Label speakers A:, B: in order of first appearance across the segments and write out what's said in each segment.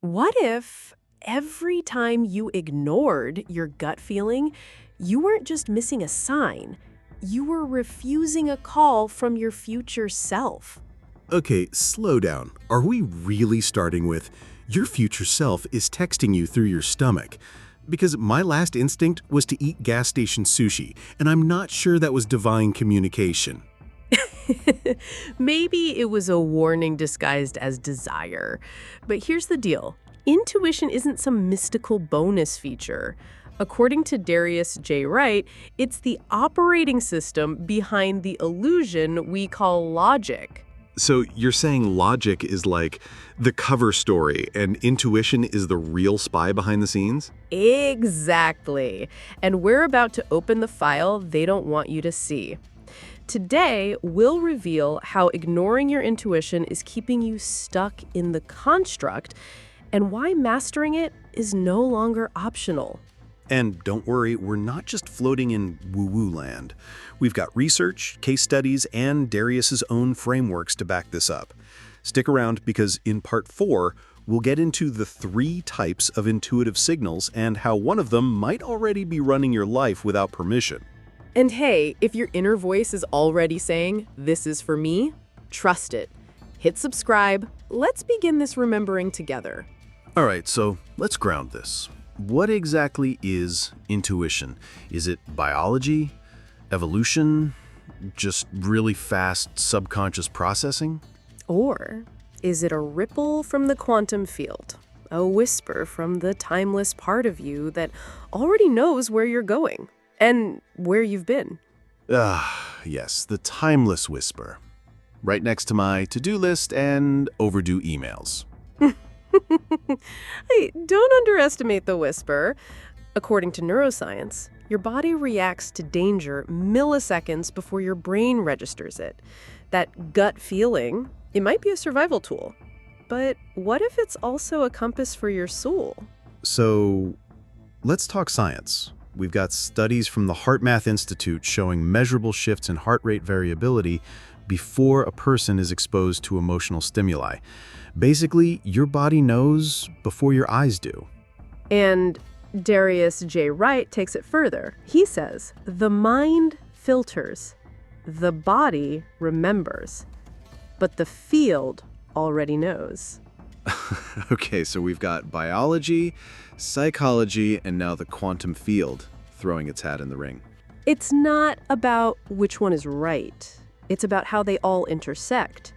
A: What if every time you ignored your gut feeling, you weren't just missing a sign, you were refusing a call from your future self?
B: Okay, slow down. Are we really starting with, your future self is texting you through your stomach? Because my last instinct was to eat gas station sushi, and I'm not sure that was divine communication.
A: Maybe it was a warning disguised as desire. But here's the deal. Intuition isn't some mystical bonus feature. According to Darius J. Wright, it's the operating system behind the illusion we call logic.
B: So you're saying logic is like the cover story, and intuition is the real spy behind the scenes?
A: Exactly. And we're about to open the file they don't want you to see. Today, we'll reveal how ignoring your intuition is keeping you stuck in the construct and why mastering it is no longer optional.
B: And don't worry, we're not just floating in woo-woo land. We've got research, case studies, and Darius's own frameworks to back this up. Stick around because in part 4, we'll get into the 3 types of intuitive signals and how one of them might already be running your life without permission.
A: And hey, if your inner voice is already saying, "This is for me," trust it. Hit subscribe. Let's begin this remembering together.
B: All right, so let's ground this. What exactly is intuition? Is it biology, evolution, just really fast subconscious processing?
A: Or is it a ripple from the quantum field? A whisper from the timeless part of you that already knows where you're going and where you've been?
B: Yes, the timeless whisper. Right next to my to-do list and overdue emails.
A: Hey, don't underestimate the whisper. According to neuroscience, your body reacts to danger milliseconds before your brain registers it. That gut feeling, it might be a survival tool. But what if it's also a compass for your soul?
B: So let's talk science. We've got studies from the HeartMath Institute showing measurable shifts in heart rate variability before a person is exposed to emotional stimuli. Basically, your body knows before your eyes do.
A: And Darius J. Wright takes it further. He says, the mind filters, the body remembers, but the field already knows.
B: Okay, so we've got biology, psychology, and now the quantum field throwing its hat in the ring.
A: It's not about which one is right. It's about how they all intersect.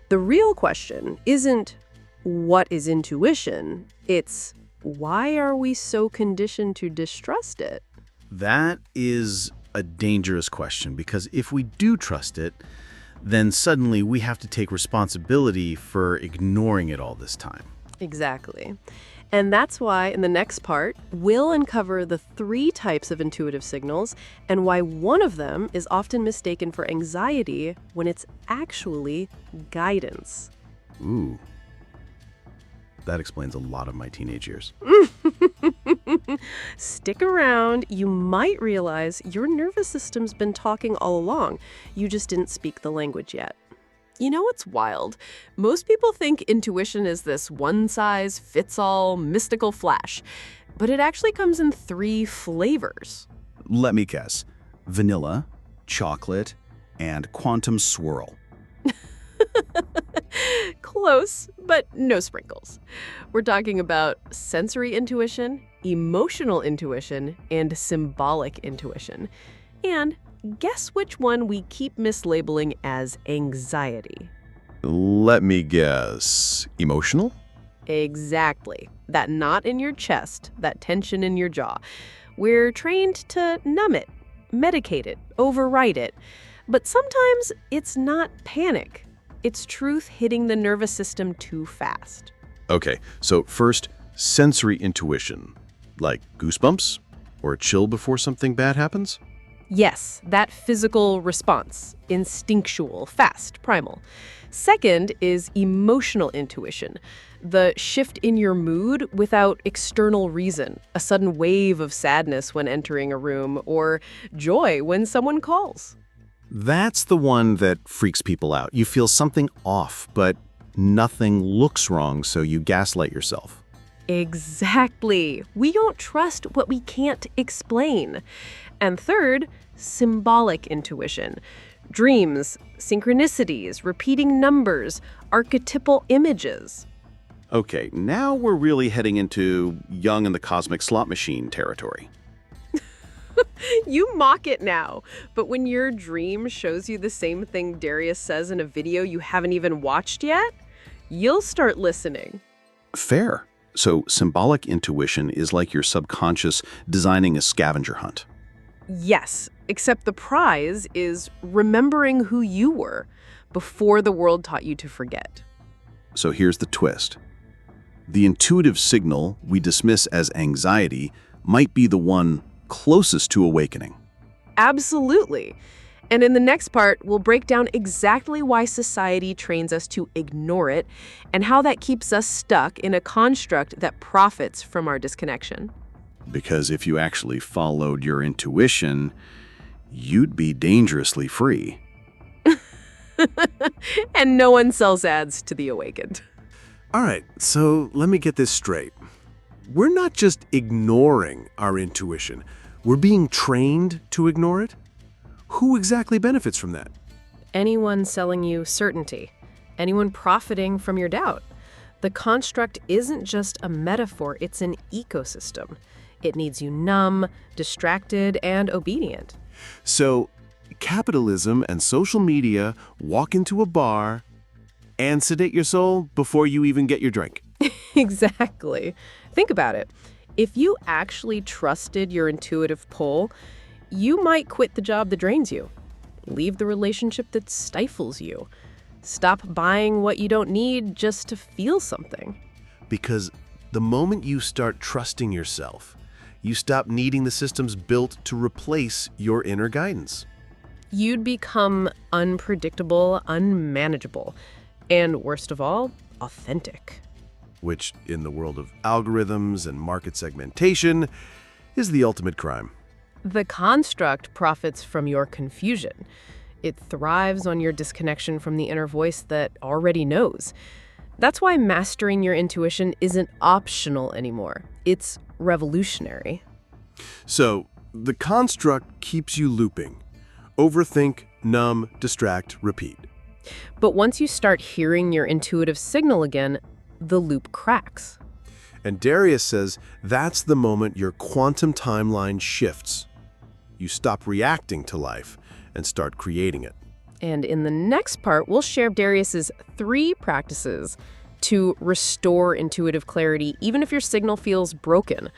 A: The real question isn't what is intuition, it's why are we so conditioned to distrust it?
B: That is a dangerous question because if we do trust it, then suddenly we have to take responsibility for ignoring it all this time.
A: Exactly. And that's why in the next part, we'll uncover the 3 types of intuitive signals and why one of them is often mistaken for anxiety when it's actually guidance.
B: Ooh. That explains a lot of my teenage years.
A: Stick around. You might realize your nervous system's been talking all along. You just didn't speak the language yet. You know what's wild? Most people think intuition is this one-size-fits-all mystical flash, but it actually comes in 3 flavors.
B: Let me guess. Vanilla, chocolate, and quantum swirl.
A: Close, but no sprinkles. We're talking about sensory intuition, emotional intuition, and symbolic intuition. And guess which one we keep mislabeling as anxiety?
B: Let me guess. Emotional?
A: Exactly. That knot in your chest, that tension in your jaw. We're trained to numb it, medicate it, override it. But sometimes it's not panic. It's truth hitting the nervous system too fast.
B: Okay, so first, sensory intuition. Like goosebumps? Or a chill before something bad happens?
A: Yes, that physical response, instinctual, fast, primal. Second is emotional intuition, the shift in your mood without external reason, a sudden wave of sadness when entering a room, or joy when someone calls.
B: That's the one that freaks people out. You feel something off, but nothing looks wrong, so you gaslight yourself.
A: Exactly. We don't trust what we can't explain. And third, symbolic intuition. Dreams, synchronicities, repeating numbers, archetypal images.
B: Okay, now we're really heading into Young and the Cosmic Slot Machine territory.
A: You mock it now, but when your dream shows you the same thing Darius says in a video you haven't even watched yet, you'll start listening.
B: Fair. So symbolic intuition is like your subconscious designing a scavenger hunt.
A: Yes, except the prize is remembering who you were before the world taught you to forget.
B: So here's the twist. The intuitive signal we dismiss as anxiety might be the one closest to awakening.
A: Absolutely. And in the next part, we'll break down exactly why society trains us to ignore it and how that keeps us stuck in a construct that profits from our disconnection.
B: Because if you actually followed your intuition, you'd be dangerously free.
A: And no one sells ads to the awakened.
C: All right, so let me get this straight. We're not just ignoring our intuition. We're being trained to ignore it? Who exactly benefits from that?
A: Anyone selling you certainty. Anyone profiting from your doubt. The construct isn't just a metaphor, it's an ecosystem. It needs you numb, distracted, and obedient.
C: So, capitalism and social media walk into a bar and sedate your soul before you even get your drink.
A: Exactly. Think about it. If you actually trusted your intuitive pull, you might quit the job that drains you, leave the relationship that stifles you, stop buying what you don't need just to feel something.
C: Because the moment you start trusting yourself, you stop needing the systems built to replace your inner guidance.
A: You'd become unpredictable, unmanageable, and worst of all, authentic.
C: Which, in the world of algorithms and market segmentation, is the ultimate crime.
A: The construct profits from your confusion. It thrives on your disconnection from the inner voice that already knows. That's why mastering your intuition isn't optional anymore. It's revolutionary.
C: So, the construct keeps you looping. Overthink, numb, distract, repeat.
A: But once you start hearing your intuitive signal again, the loop cracks.
C: And Darius says that's the moment your quantum timeline shifts. You stop reacting to life and start creating it.
A: And in the next part, we'll share Darius's 3 practices to restore intuitive clarity, even if your signal feels broken.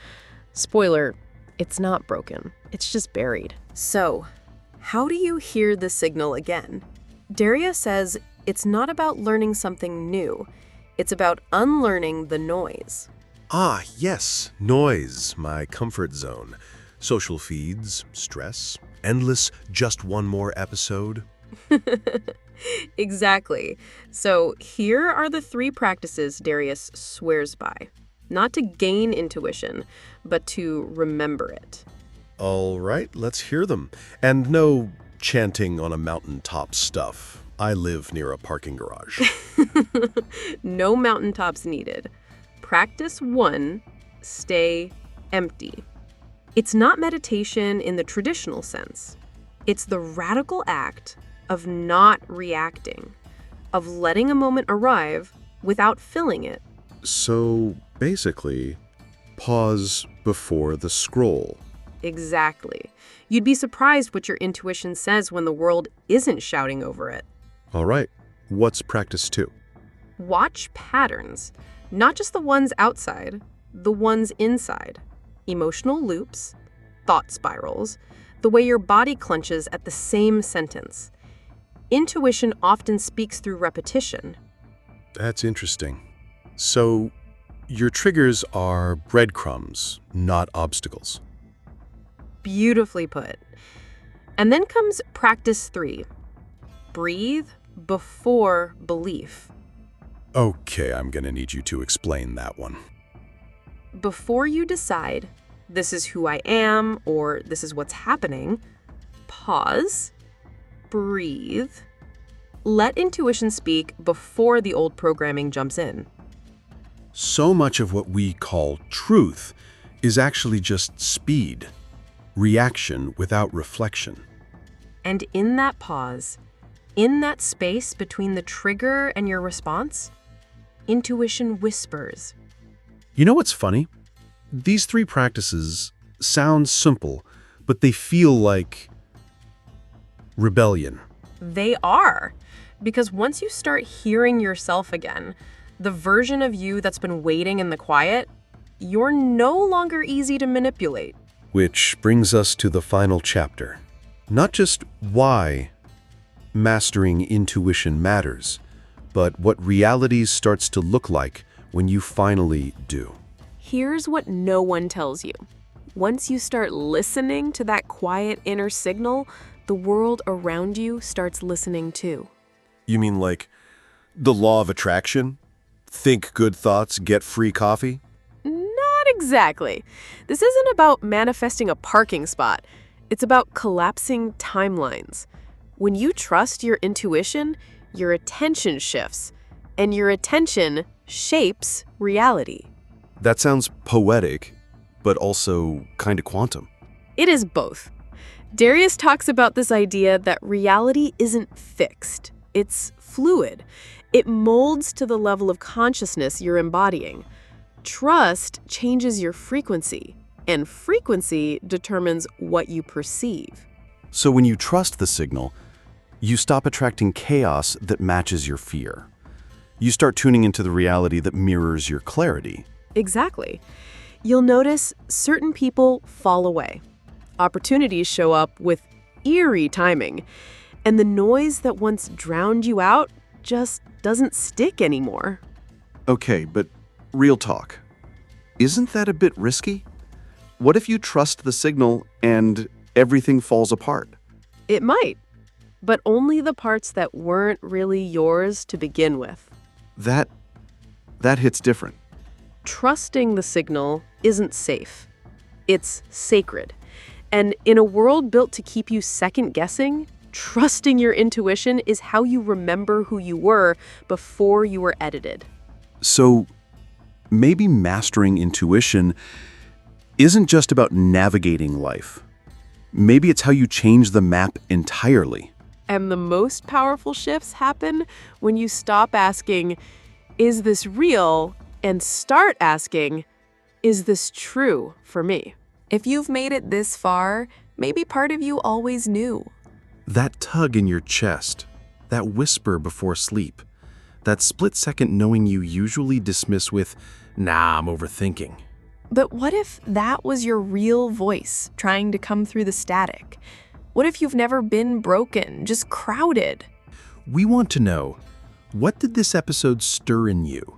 A: Spoiler, it's not broken. It's just buried. So, how do you hear the signal again? Darius says it's not about learning something new. It's about unlearning the noise.
C: Ah, yes, noise, my comfort zone. Social feeds, stress, endless just one more episode.
A: Exactly. So here are the 3 practices Darius swears by. Not to gain intuition, but to remember it.
C: All right, let's hear them. And no chanting on a mountaintop stuff. I live near a parking garage.
A: No mountaintops needed. Practice 1, stay empty. It's not meditation in the traditional sense. It's the radical act of not reacting, of letting a moment arrive without filling it.
C: So basically, pause before the scroll.
A: Exactly. You'd be surprised what your intuition says when the world isn't shouting over it.
C: All right, what's practice 2?
A: Watch patterns, not just the ones outside, the ones inside. Emotional loops, thought spirals, the way your body clenches at the same sentence. Intuition often speaks through repetition.
C: That's interesting. So, your triggers are breadcrumbs, not obstacles.
A: Beautifully put. And then comes practice 3. Breathe before belief.
C: Okay, I'm gonna need you to explain that one.
A: Before you decide, this is who I am, or this is what's happening, pause, breathe, Let intuition speak before the old programming jumps in.
B: So much of what we call truth is actually just speed, reaction without reflection.
A: And in that pause, in that space between the trigger and your response, intuition whispers.
B: You know what's funny? These three practices sound simple, but they feel like rebellion.
A: They are. Because once you start hearing yourself again, the version of you that's been waiting in the quiet, you're no longer easy to manipulate.
B: Which brings us to the final chapter. Not just why mastering intuition matters, but what reality starts to look like when you finally do.
A: Here's what no one tells you. Once you start listening to that quiet inner signal, the world around you starts listening too.
B: You mean like the law of attraction? Think good thoughts, get free coffee?
A: Not exactly. This isn't about manifesting a parking spot. It's about collapsing timelines. When you trust your intuition, your attention shifts, and your attention shapes reality.
B: That sounds poetic, but also kind of quantum.
A: It is both. Darius talks about this idea that reality isn't fixed. It's fluid. It molds to the level of consciousness you're embodying. Trust changes your frequency, and frequency determines what you perceive.
B: So when you trust the signal, you stop attracting chaos that matches your fear. You start tuning into the reality that mirrors your clarity.
A: Exactly. You'll notice certain people fall away. Opportunities show up with eerie timing, and the noise that once drowned you out just doesn't stick anymore.
B: Okay, but real talk. Isn't that a bit risky? What if you trust the signal and everything falls apart?
A: It might, but only the parts that weren't really yours to begin with.
B: That hits different.
A: Trusting the signal isn't safe. It's sacred. And in a world built to keep you second-guessing, trusting your intuition is how you remember who you were before you were edited.
B: So maybe mastering intuition isn't just about navigating life. Maybe it's how you change the map entirely.
A: And the most powerful shifts happen when you stop asking, is this real? And start asking, is this true for me? If you've made it this far, maybe part of you always knew.
B: That tug in your chest, that whisper before sleep, that split-second knowing you usually dismiss with, nah, I'm overthinking.
D: But what if that was your real voice trying to come through the static? What if you've never been broken, just crowded?
B: We want to know, what did this episode stir in you?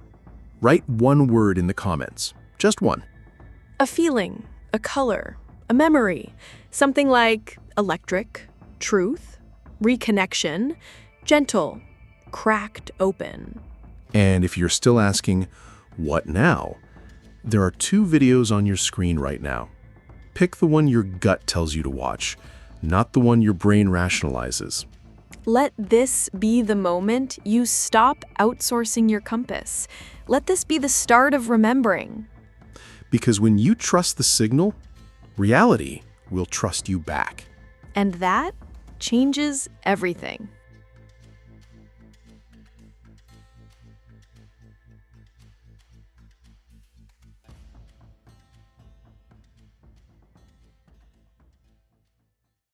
B: Write one word in the comments, just one.
D: A feeling, a color, a memory, something like electric, truth, reconnection, gentle, cracked open.
B: And if you're still asking, what now? There are 2 videos on your screen right now. Pick the one your gut tells you to watch, not the one your brain rationalizes.
D: Let this be the moment you stop outsourcing your compass. Let this be the start of remembering.
B: Because when you trust the signal, reality will trust you back.
D: And that changes everything.